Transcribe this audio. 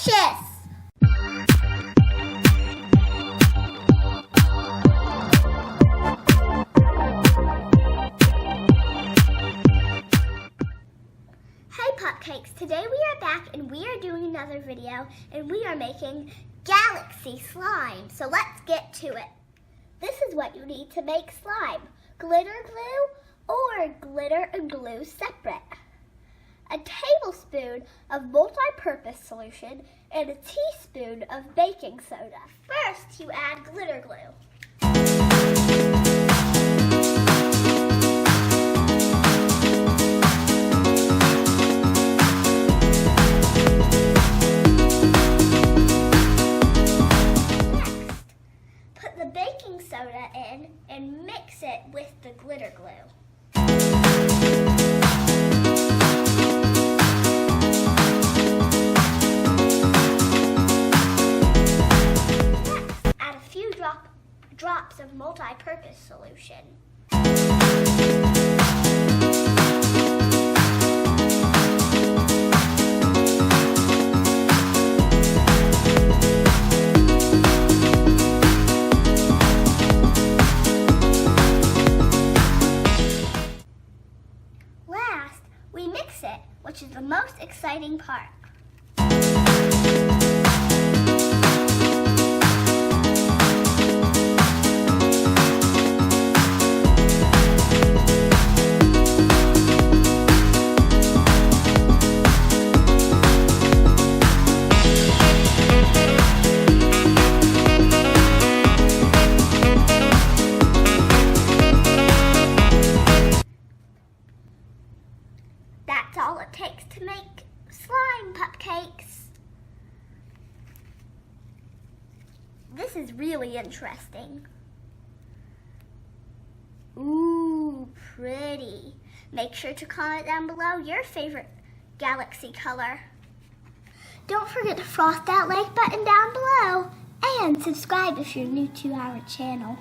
delicious! Hey Pupcakes, today we are back and we are doing another video and we are making galaxy slime. So let's get to it. This is what you need to make slime. Glitter glue or glitter and glue separate. A tablespoon of multi-purpose solution and a teaspoon of baking soda. First, you add glitter glue. Baking soda in and mix it with the glitter glue. Next, add a few drops of multi-purpose solution. We mix it, which is the most exciting part. That's all it takes to make slime Pupcakes. This is really interesting. Ooh, pretty. Make sure to comment down below your favorite galaxy color. Don't forget to frost that like button down below and subscribe if you're new to our channel.